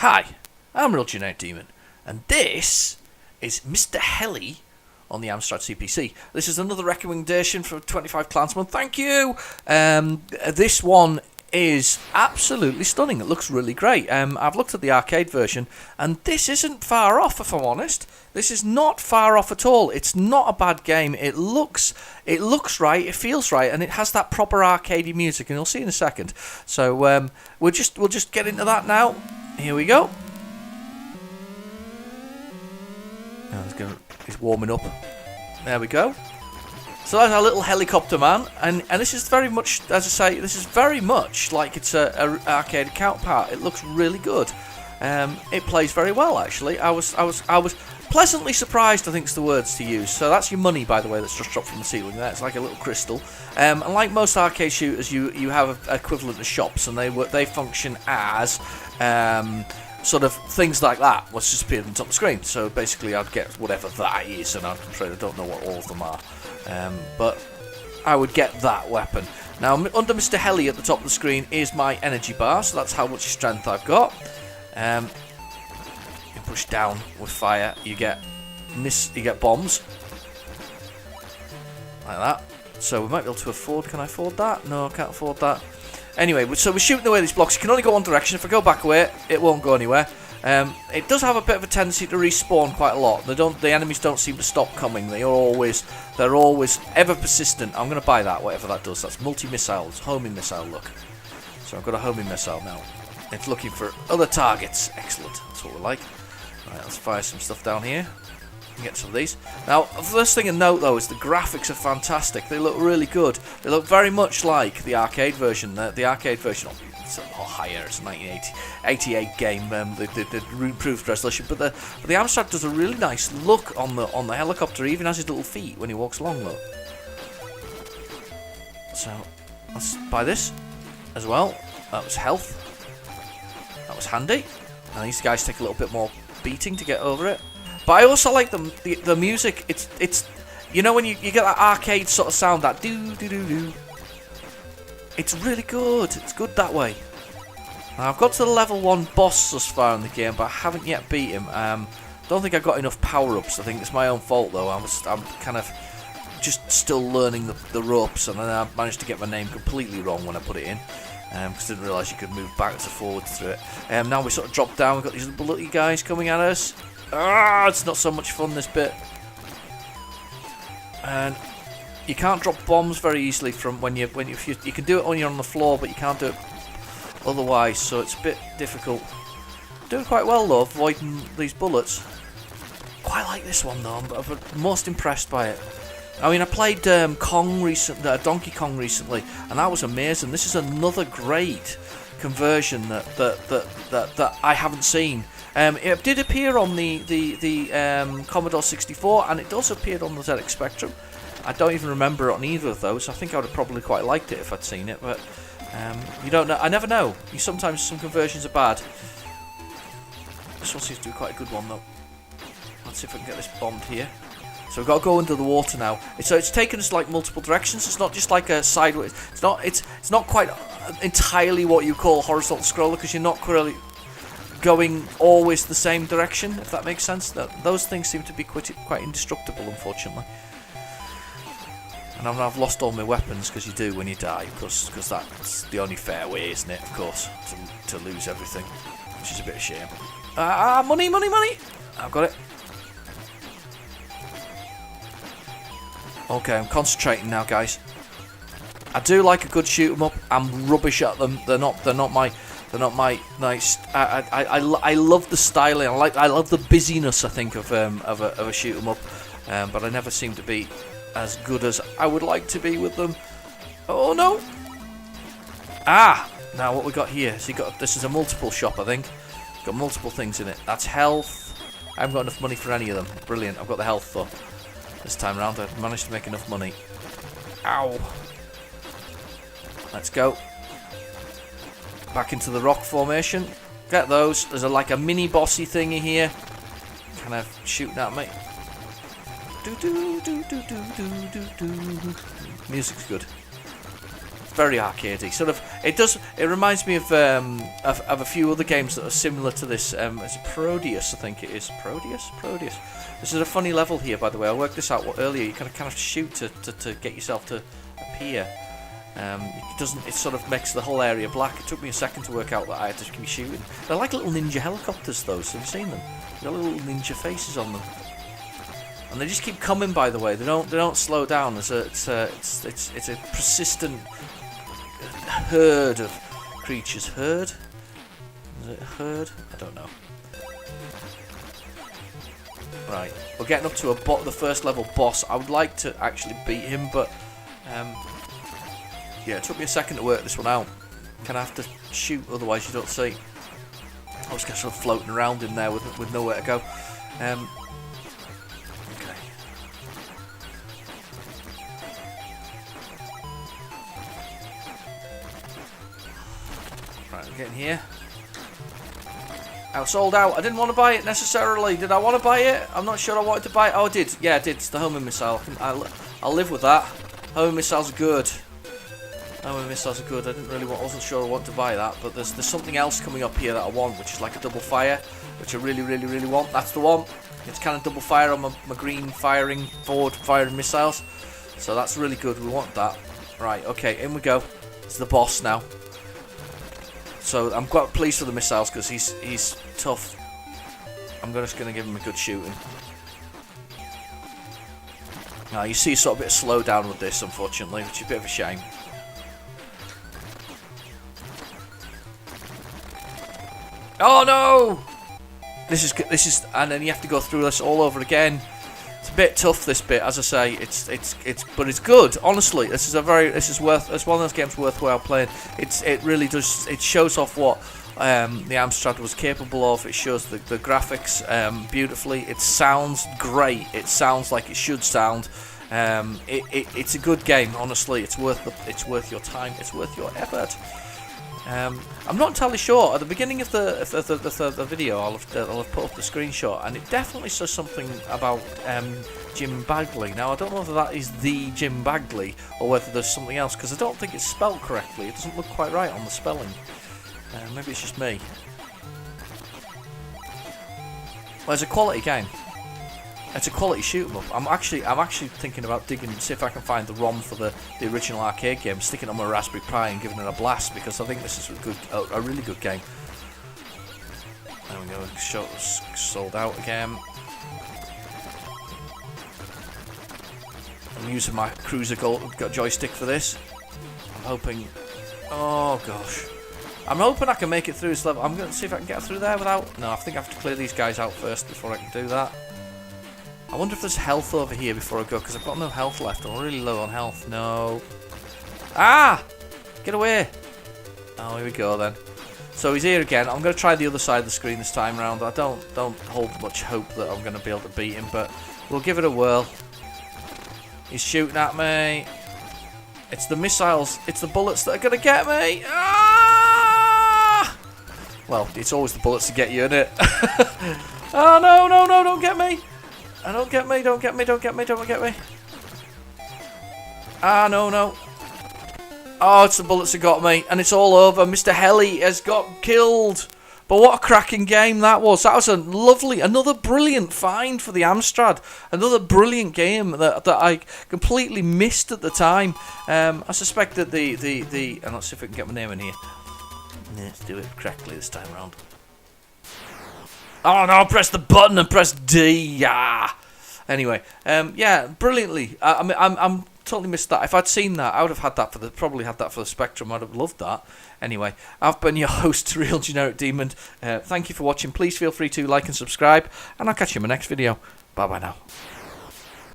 Hi, I'm Real Generic Demon, and this is Mr Heli on the Amstrad CPC. This is another recommendation for 25 Clansmen. Thank you! This one is absolutely stunning. It looks really great. I've looked at the arcade version, and this isn't far off, if I'm honest. This is not far off at all. It's not a bad game. It looks right, it feels right, and it has that proper arcadey music, and you'll see in a second. So we'll just get into that now. Here we go. Oh, he's warming up. There we go. So that's our little helicopter man, and this is very much, as I say, this is very much like it's a arcade counterpart. It looks really good. It plays very well, actually. I was pleasantly surprised, I think is the words to use. So that's your money, by the way, that's just dropped from the ceiling there. It's like a little crystal. And like most arcade shooters, you have an equivalent of shops, and they function as sort of things like that. What's just appeared on the top of the screen. So basically, I'd get whatever that is, and I'm afraid I don't know what all of them are. But I would get that weapon. Now, under Mr Heli at the top of the screen is my energy bar, so that's how much strength I've got. You push down with fire, you get bombs like that. So we might be able to afford. Can I afford that? No, I can't afford that. Anyway, so we're shooting away these blocks. You can only go one direction. If I go back away, it won't go anywhere. It does have a bit of a tendency to respawn quite a lot. The enemies don't seem to stop coming. They're always ever persistent. I'm going to buy that, whatever that does. That's multi-missiles, homing missile. Look, so I've got a homing missile now. It's looking for other targets. Excellent. That's what we like. Right, let's fire some stuff down here. Get some of these. Now, the first thing to note though is the graphics are fantastic. They look really good. They look very much like the arcade version. The arcade version, it's a lot higher. It's a 1988 game. The improved resolution, but the Amstrad does a really nice look on the helicopter. Even has his little feet when he walks along though. So let's buy this as well. That was health. That was handy. And these guys take a little bit more beating to get over it. But I also like the music. It's you know when you get that arcade sort of sound, that do do do do. It's really good. It's good that way. Now, I've got to the level 1 boss thus far in the game, but I haven't yet beat him. Don't think I got enough power-ups. I think it's my own fault though. I'm kind of just still learning the ropes, and then I managed to get my name completely wrong when I put it in. Because I didn't realise you could move backwards and forwards through it. Now we sort of drop down. We've got these little bloody guys coming at us. Ah, it's not so much fun, this bit. And you can't drop bombs very easily from you can do it when you're on the floor, but you can't do it otherwise. So it's a bit difficult. Doing quite well though, avoiding these bullets. Quite like this one though. I'm most impressed by it. I mean, I played Donkey Kong recently, and that was amazing. This is another great conversion that I haven't seen. It did appear on the Commodore 64, and it also appeared on the ZX Spectrum. I don't even remember it on either of those. I think I would have probably quite liked it if I'd seen it, but you don't know. I never know. Sometimes some conversions are bad. This one seems to be quite a good one though. Let's see if I can get this bombed here. So we've got to go under the water now. So it's taken us like multiple directions. It's not just like a sideways. It's not quite entirely what you call horizontal scroller, because you're not really going always the same direction, if that makes sense. Those things seem to be quite indestructible, unfortunately. And I've lost all my weapons, because you do when you die, because that's the only fair way, isn't it? Of course, to lose everything, which is a bit of a shame. Money! I've got it. Okay, I'm concentrating now, guys. I do like a good shoot 'em up. I'm rubbish at them. They're not my nice. I love the styling. I love the busyness, I think, of a shoot 'em up. But I never seem to be as good as I would like to be with them. Oh no! Now what we got here? So this is a multiple shop, I think. Got multiple things in it. That's health. I haven't got enough money for any of them. Brilliant. I've got the health though. This time around, I've managed to make enough money. Ow! Let's go. Back into the rock formation. Get those. There's like a mini bossy thingy here. Kind of shooting at me. Music's good. very arcadey. Sort of, it reminds me of a few other games that are similar to this. It's Proteus, I think it is. Proteus. This is a funny level here, by the way. I worked this out earlier. You kind of shoot to get yourself to appear. It sort of makes the whole area black. It took me a second to work out that I had to keep shooting. They're like little ninja helicopters, those. Have you seen them? They've got little ninja faces on them, and they just keep coming. By the way, they don't slow down. It's a persistent herd of creatures. Herd? Is it a herd? I don't know. Right, we're getting up to the first level boss. I would like to actually beat him, but yeah, it took me a second to work this one out. Kind of have to shoot, otherwise you don't see. I was sort of floating around in there with nowhere to go. Okay. Right, I'm getting here. I was sold out. I didn't want to buy it necessarily. Did I want to buy it? I'm not sure I wanted to buy it. Oh, I did. Yeah, I did. It's the homing missile. I'll live with that. Homing missiles are good. Homing missiles are good. I wasn't sure I wanted to buy that, but there's something else coming up here that I want, which is like a double fire, which I really want. That's the one. It's kind of double fire on my green forward firing missiles. So that's really good. We want that. Right. Okay. In we go. It's the boss now. So I'm quite pleased with the missiles because he's tough. I'm just going to give him a good shooting. Now you see sort of a bit of slowdown with this, unfortunately, which is a bit of a shame. Oh no! This is, and then you have to go through this all over again. It's a bit tough, this bit, as I say. But it's good. Honestly, it's one of those games worthwhile playing. It really does. It shows off what the Amstrad was capable of. It shows the graphics beautifully. It sounds great. It sounds like it should sound. It's a good game. Honestly, it's worth your time. It's worth your effort. I'm not entirely sure. At the beginning of the video, I'll have put up the screenshot, and it definitely says something about Jim Bagley. Now, I don't know whether that is the Jim Bagley or whether there's something else, because I don't think it's spelled correctly. It doesn't look quite right on the spelling. Maybe it's just me. Well, it's a quality game. It's a quality shoot 'em up. I'm actually thinking about digging to see if I can find the ROM for the original arcade game, sticking it on my Raspberry Pi and giving it a blast, because I think this is a really good game. There we go. Sold out again. I'm using my Cruiser joystick for this. I'm hoping. Oh gosh. I'm hoping I can make it through this level. I'm going to see if I can get through there without. No, I think I have to clear these guys out first before I can do that. I wonder if there's health over here before I go, because I've got no health left. I'm really low on health. No. Ah! Get away! Oh, here we go then. So he's here again. I'm going to try the other side of the screen this time around. I don't hold much hope that I'm going to be able to beat him, but we'll give it a whirl. He's shooting at me. It's the missiles. It's the bullets that are going to get me. Ah! Well, it's always the bullets to get you, isn't it? Oh, no, don't get me. Don't get me. Ah, no. Oh, it's the bullets that got me, and it's all over. Mr Heli has got killed. But what a cracking game that was. That was another brilliant find for the Amstrad. Another brilliant game that I completely missed at the time. I suspect that and let's see if we can get my name in here. Let's do it correctly this time around. Oh no, press the button and press D. Yeah. Anyway, yeah, brilliantly. I'm totally missed that. If I'd seen that, I would have had that probably had that for the Spectrum. I'd have loved that. Anyway, I've been your host, Real Generic Demon. Thank you for watching. Please feel free to like and subscribe, and I'll catch you in my next video. Bye bye now.